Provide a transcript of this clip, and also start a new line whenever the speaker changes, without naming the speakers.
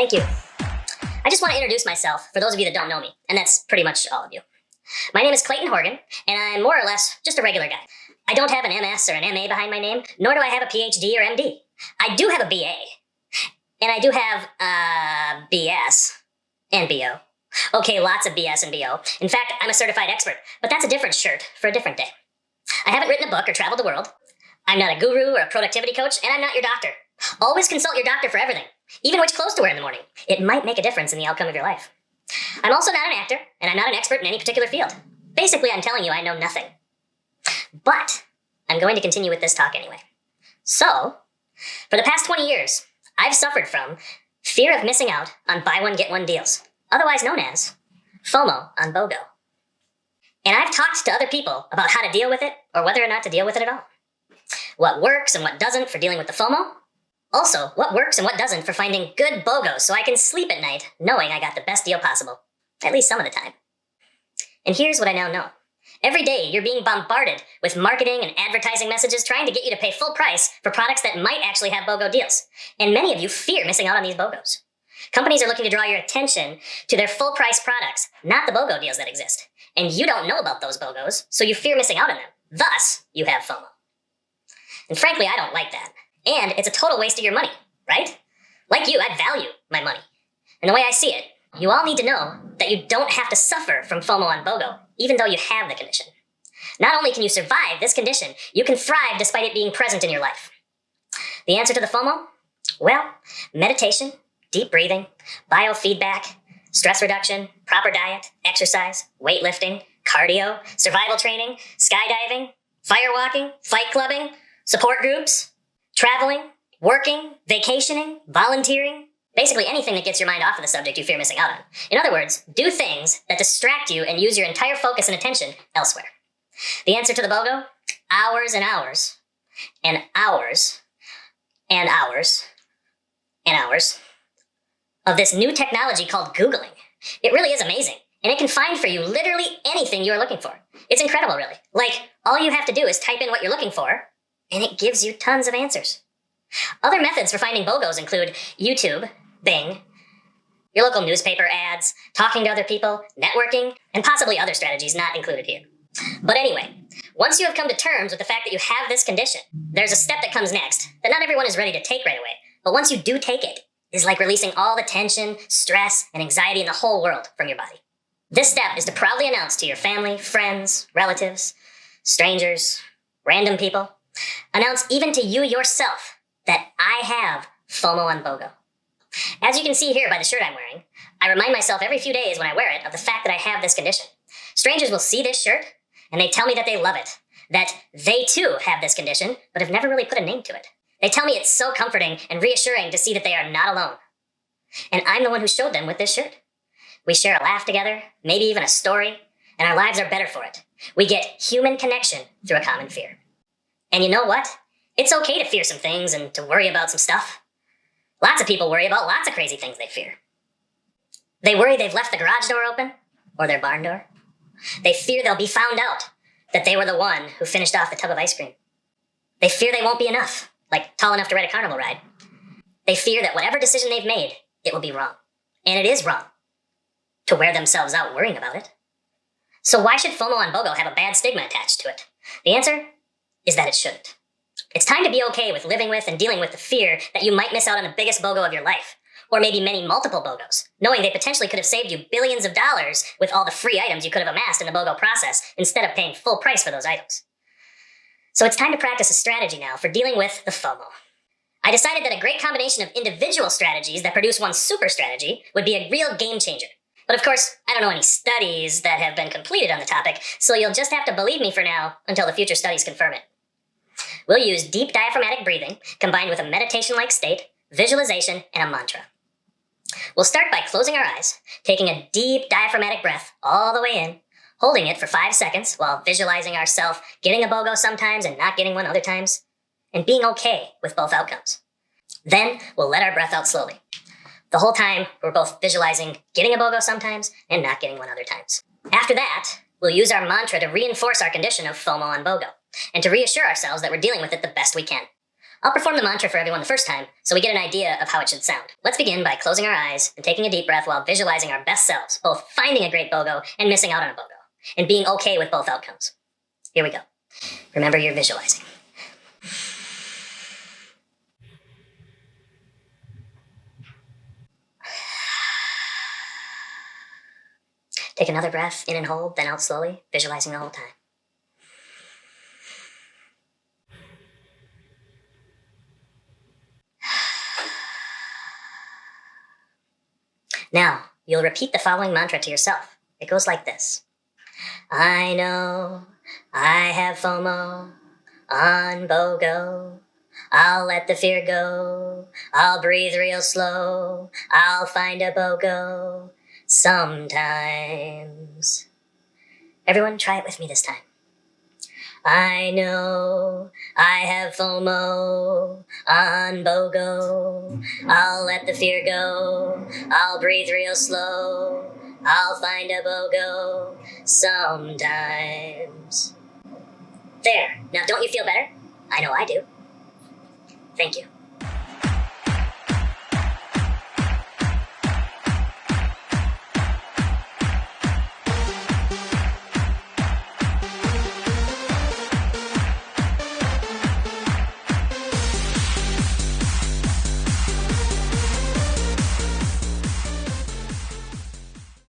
Thank you. I just want to introduce myself for those of you that don't know me, and that's pretty much all of you. My name is Clayton Horgan, and I'm more or less just a regular guy. I don't have an MS or an MA behind my name, nor do I have a PhD or MD. I do have a BA, and I do have BS and BO. Okay, lots of BS and BO. In fact, I'm a certified expert, but that's a different shirt for a different day. I haven't written a book or traveled the world. I'm not a guru or a productivity coach, and I'm not your doctor. Always consult your doctor for everything, even which clothes to wear in the morning. It might make a difference in the outcome of your life. I'm also not an actor, and I'm not an expert in any particular field. Basically, I'm telling you I know nothing. But I'm going to continue with this talk anyway. So, for the past 20 years, I've suffered from fear of missing out on buy one, get one deals, otherwise known as FOMO on BOGO. And I've talked to other people about how to deal with it, or whether or not to deal with it at all. What works and what doesn't for dealing with the FOMO. Also, what works and what doesn't for finding good BOGOs so I can sleep at night knowing I got the best deal possible, at least some of the time. And here's what I now know. Every day, you're being bombarded with marketing and advertising messages trying to get you to pay full price for products that might actually have BOGO deals. And many of you fear missing out on these BOGOs. Companies are looking to draw your attention to their full price products, not the BOGO deals that exist. And you don't know about those BOGOs, so you fear missing out on them. Thus, you have FOMO. And frankly, I don't like that. And it's a total waste of your money, right? Like you, I value my money. And the way I see it, you all need to know that you don't have to suffer from FOMO on BOGO, even though you have the condition. Not only can you survive this condition, you can thrive despite it being present in your life. The answer to the FOMO? Well, meditation, deep breathing, biofeedback, stress reduction, proper diet, exercise, weightlifting, cardio, survival training, skydiving, firewalking, fight clubbing, support groups, traveling, working, vacationing, volunteering, basically anything that gets your mind off of the subject you fear missing out on. In other words, do things that distract you and use your entire focus and attention elsewhere. The answer to the BOGO? Hours and hours and hours and hours and hours of this new technology called Googling. It really is amazing, and it can find for you literally anything you're looking for. It's incredible, really. Like, all you have to do is type in what you're looking for, and it gives you tons of answers. Other methods for finding BOGOs include YouTube, Bing, your local newspaper ads, talking to other people, networking, and possibly other strategies not included here. But anyway, once you have come to terms with the fact that you have this condition, there's a step that comes next that not everyone is ready to take right away. But once you do take it, it's like releasing all the tension, stress, and anxiety in the whole world from your body. This step is to proudly announce to your family, friends, relatives, strangers, random people, announce even to you yourself that I have FOMO on BOGO. As you can see here by the shirt I'm wearing, I remind myself every few days when I wear it of the fact that I have this condition. Strangers will see this shirt and they tell me that they love it, that they too have this condition, but have never really put a name to it. They tell me it's so comforting and reassuring to see that they are not alone. And I'm the one who showed them with this shirt. We share a laugh together, maybe even a story, and our lives are better for it. We get human connection through a common fear. And you know what? It's okay to fear some things and to worry about some stuff. Lots of people worry about lots of crazy things they fear. They worry they've left the garage door open or their barn door. They fear they'll be found out that they were the one who finished off the tub of ice cream. They fear they won't be enough, like tall enough to ride a carnival ride. They fear that whatever decision they've made, it will be wrong. And it is wrong to wear themselves out worrying about it. So why should FOMO on BOGO have a bad stigma attached to it? The answer is that it shouldn't. It's time to be okay with living with and dealing with the fear that you might miss out on the biggest BOGO of your life, or maybe many multiple BOGOs, knowing they potentially could have saved you billions of dollars with all the free items you could have amassed in the BOGO process instead of paying full price for those items. So it's time to practice a strategy now for dealing with the FOMO. I decided that a great combination of individual strategies that produce one super strategy would be a real game changer. But of course, I don't know any studies that have been completed on the topic, so you'll just have to believe me for now until the future studies confirm it. We'll use deep diaphragmatic breathing combined with a meditation-like state, visualization, and a mantra. We'll start by closing our eyes, taking a deep diaphragmatic breath all the way in, holding it for 5 seconds while visualizing ourselves getting a BOGO sometimes and not getting one other times, and being okay with both outcomes. Then we'll let our breath out slowly. The whole time, we're both visualizing getting a BOGO sometimes and not getting one other times. After that, we'll use our mantra to reinforce our condition of FOMO on BOGO, and to reassure ourselves that we're dealing with it the best we can. I'll perform the mantra for everyone the first time, so we get an idea of how it should sound. Let's begin by closing our eyes and taking a deep breath while visualizing our best selves, both finding a great BOGO and missing out on a BOGO, and being okay with both outcomes. Here we go. Remember, you're visualizing. Take another breath, in and hold, then out slowly, visualizing the whole time. Now, you'll repeat the following mantra to yourself. It goes like this. I know I have FOMO on BOGO. I'll let the fear go. I'll breathe real slow. I'll find a BOGO sometimes. Everyone, try it with me this time. I know I have FOMO on BOGO. I'll let the fear go. I'll breathe real slow. I'll find a BOGO sometimes. There. Now don't you feel better? I know I do. Thank you.